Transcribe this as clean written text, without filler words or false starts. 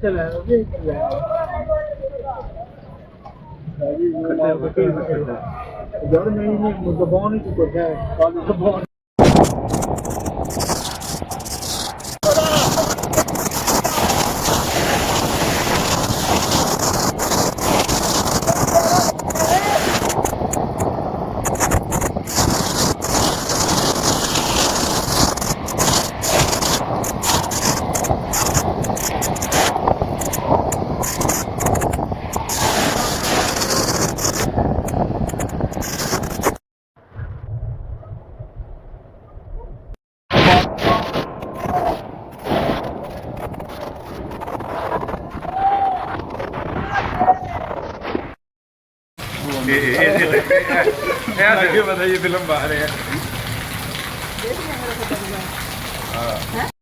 चला यार नहीं दबाने की कुछ है दबाने देखिए बताइए फिल्म बाहर है।